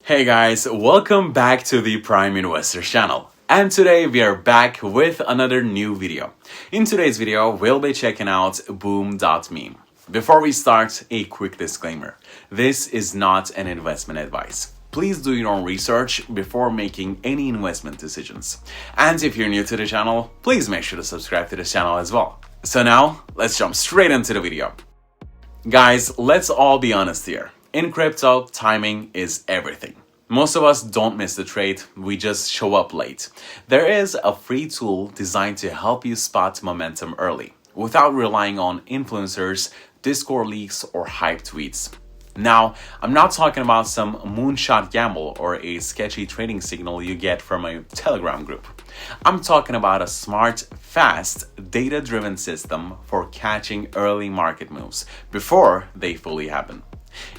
Hey guys, welcome back to the Prime Investor channel. And today we are back with another new video. In today's video, we'll be checking out Boom.Meme. Before we start, a quick disclaimer. This is not an investment advice. Please do your own research before making any investment decisions. And if you're new to the channel, please make sure to subscribe to this channel as well. So now, let's jump straight into the video. Guys, let's all be honest here. In crypto, timing is everything. Most of us don't miss the trade, we just show up late. There is a free tool designed to help you spot momentum early, without relying on influencers, Discord leaks, or hype tweets. Now, I'm not talking about some moonshot gamble or a sketchy trading signal you get from a Telegram group. I'm talking about a smart, fast, data-driven system for catching early market moves before they fully happen.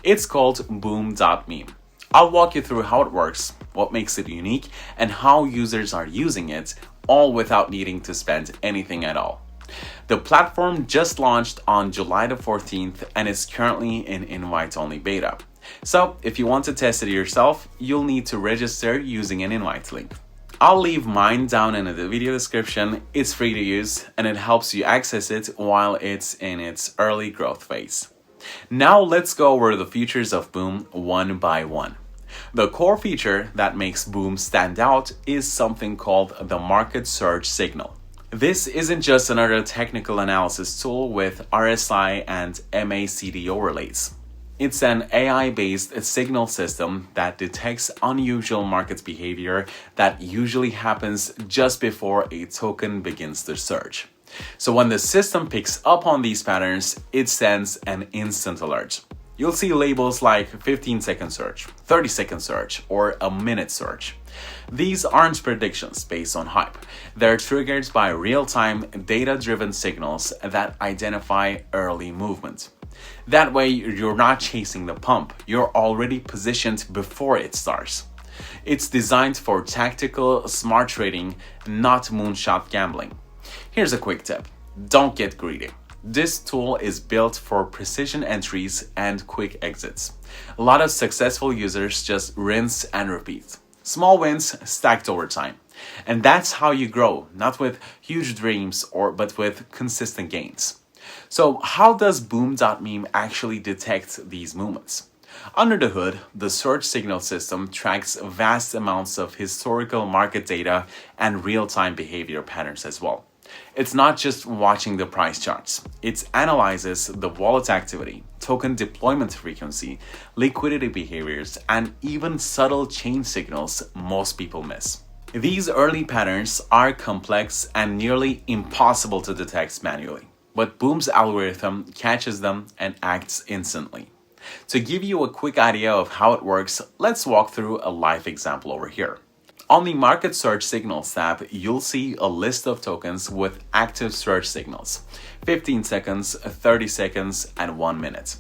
It's called Boom.Meme. I'll walk you through how it works, what makes it unique, and how users are using it, all without needing to spend anything at all. The platform just launched on July the 14th and is currently in invite-only beta. So if you want to test it yourself, you'll need to register using an invite link. I'll leave mine down in the video description. It's free to use and it helps you access it while it's in its early growth phase. Now let's go over the features of Boom one by one. The core feature that makes Boom stand out is something called the market surge signal. This isn't just another technical analysis tool with RSI and MACD overlays. It's an AI-based signal system that detects unusual market behavior that usually happens just before a token begins to surge. So when the system picks up on these patterns, it sends an instant alert. You'll see labels like 15-second surge, 30-second surge, or a minute surge. These aren't predictions based on hype. They're triggered by real-time, data-driven signals that identify early movement. That way, you're not chasing the pump. You're already positioned before it starts. It's designed for tactical, smart trading, not moonshot gambling. Here's a quick tip. Don't get greedy. This tool is built for precision entries and quick exits. A lot of successful users just rinse and repeat. Small wins stacked over time. And that's how you grow, not with huge dreams but with consistent gains. So how does Boom.Meme actually detect these movements? Under the hood, the surge signal system tracks vast amounts of historical market data and real-time behavior patterns as well. It's not just watching the price charts. It analyzes the wallet activity, token deployment frequency, liquidity behaviors, and even subtle chain signals most people miss. These early patterns are complex and nearly impossible to detect manually, but Boom's algorithm catches them and acts instantly. To give you a quick idea of how it works, let's walk through a live example over here. On the Market Surge Signals tab, you'll see a list of tokens with active surge signals, 15 seconds, 30 seconds, and 1 minute.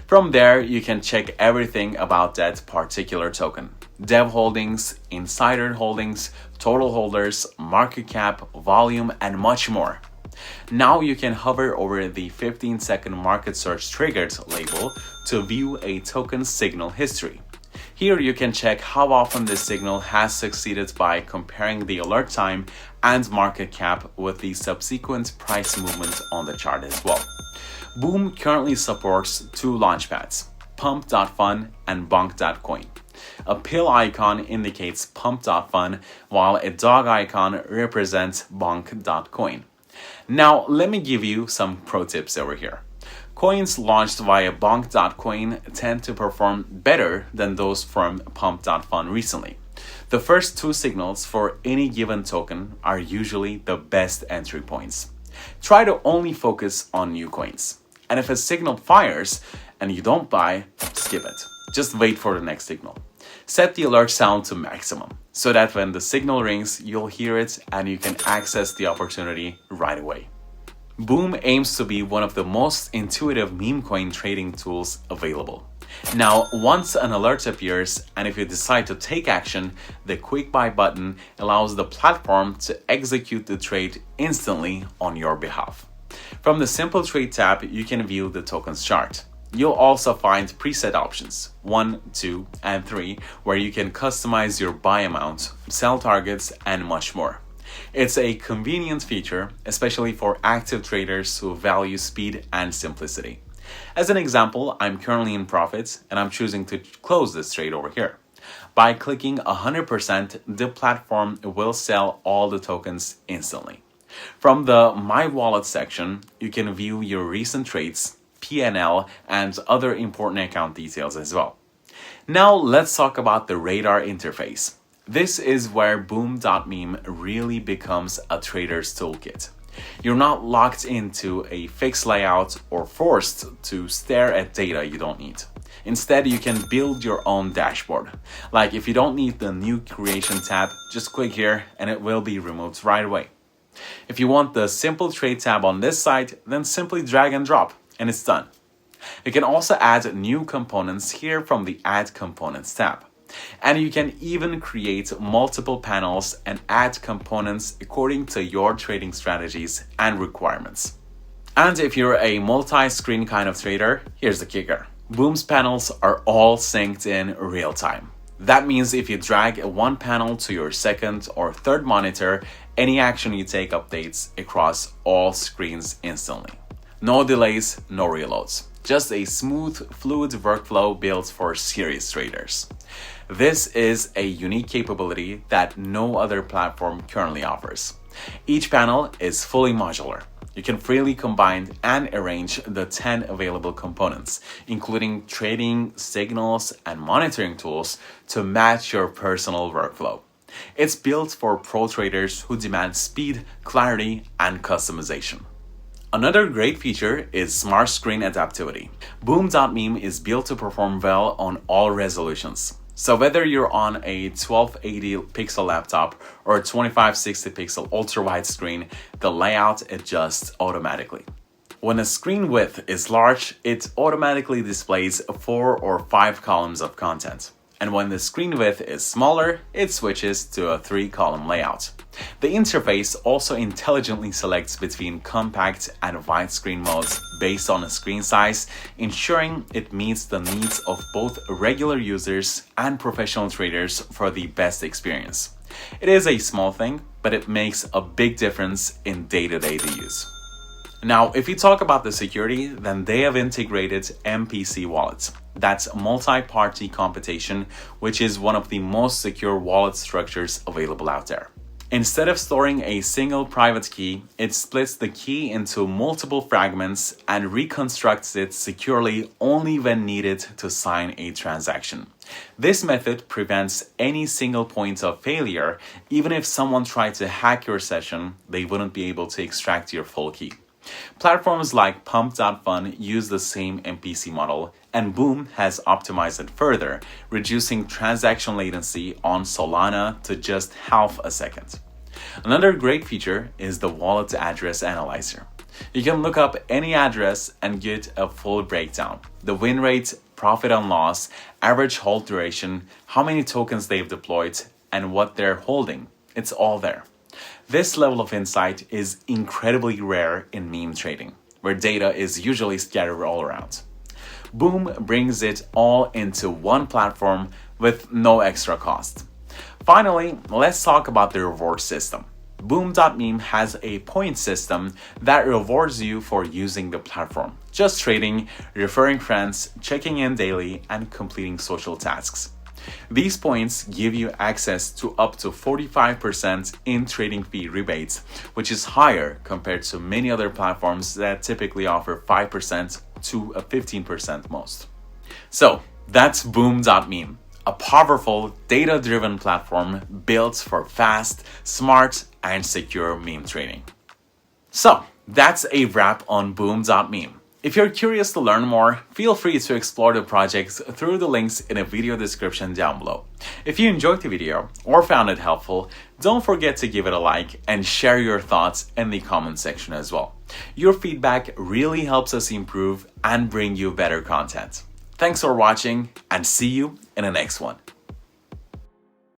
From there, you can check everything about that particular token. Dev holdings, insider holdings, total holders, market cap, volume, and much more. Now you can hover over the 15-second Market Surge Triggered label to view a token's signal history. Here you can check how often this signal has succeeded by comparing the alert time and market cap with the subsequent price movement on the chart as well. Boom currently supports two launchpads, Pump.Fun and Bonk.Coin. A pill icon indicates Pump.Fun, while a dog icon represents Bonk.Coin. Now let me give you some pro tips over here. Coins launched via Bonk.Coin tend to perform better than those from Pump.Fun recently. The first two signals for any given token are usually the best entry points. Try to only focus on new coins. And if a signal fires and you don't buy, skip it. Just wait for the next signal. Set the alert sound to maximum so that when the signal rings, you'll hear it and you can access the opportunity right away. Boom aims to be one of the most intuitive meme coin trading tools available. Now, once an alert appears and if you decide to take action, the quick buy button allows the platform to execute the trade instantly on your behalf. From the simple trade tab, you can view the token's chart. You'll also find preset options 1, 2, and 3 where you can customize your buy amount, sell targets, and much more. It's a convenient feature, especially for active traders who value speed and simplicity. As an example, I'm currently in profit and I'm choosing to close this trade over here. By clicking 100%, the platform will sell all the tokens instantly. From the My Wallet section, you can view your recent trades, P&L, and other important account details as well. Now let's talk about the radar interface. This is where Boom.Meme really becomes a trader's toolkit. You're not locked into a fixed layout or forced to stare at data you don't need. Instead, you can build your own dashboard. Like if you don't need the new creation tab, just click here and it will be removed right away. If you want the simple trade tab on this side, then simply drag and drop and it's done. You can also add new components here from the Add Components tab. And you can even create multiple panels and add components according to your trading strategies and requirements. And if you're a multi-screen kind of trader, here's the kicker. Boom's panels are all synced in real time. That means if you drag one panel to your second or third monitor, any action you take updates across all screens instantly. No delays, no reloads. Just a smooth, fluid workflow built for serious traders. This is a unique capability that no other platform currently offers. Each panel is fully modular. You can freely combine and arrange the 10 available components, including trading, signals, and monitoring tools to match your personal workflow. It's built for pro traders who demand speed, clarity, and customization. Another great feature is Smart Screen Adaptivity. Boom.Meme is built to perform well on all resolutions. So whether you're on a 1280 pixel laptop or a 2560 pixel ultra-wide screen, the layout adjusts automatically. When a screen width is large, it automatically displays 4 or 5 columns of content. And when the screen width is smaller, it switches to a 3-column layout. The interface also intelligently selects between compact and widescreen modes based on a screen size, ensuring it meets the needs of both regular users and professional traders for the best experience. It is a small thing, but it makes a big difference in day-to-day use. Now, if you talk about the security, then they have integrated MPC wallets. That's multi-party computation, which is one of the most secure wallet structures available out there. Instead of storing a single private key, it splits the key into multiple fragments and reconstructs it securely only when needed to sign a transaction. This method prevents any single point of failure. Even if someone tried to hack your session, they wouldn't be able to extract your full key. Platforms like Pump.Fun use the same MPC model, and Boom has optimized it further, reducing transaction latency on Solana to just half a second. Another great feature is the wallet address analyzer. You can look up any address and get a full breakdown. The win rate, profit and loss, average hold duration, how many tokens they've deployed, and what they're holding. It's all there. This level of insight is incredibly rare in meme trading, where data is usually scattered all around. Boom brings it all into one platform with no extra cost. Finally, let's talk about the reward system. Boom.Meme has a point system that rewards you for using the platform, just trading, referring friends, checking in daily, and completing social tasks. These points give you access to up to 45% in trading fee rebates, which is higher compared to many other platforms that typically offer 5% to 15% most. So that's Boom.Meme, a powerful data-driven platform built for fast, smart, and secure meme trading. So that's a wrap on Boom.Meme. If you're curious to learn more, feel free to explore the project through the links in the video description down below. If you enjoyed the video or found it helpful, don't forget to give it a like and share your thoughts in the comment section as well. Your feedback really helps us improve and bring you better content. Thanks for watching and see you in the next one.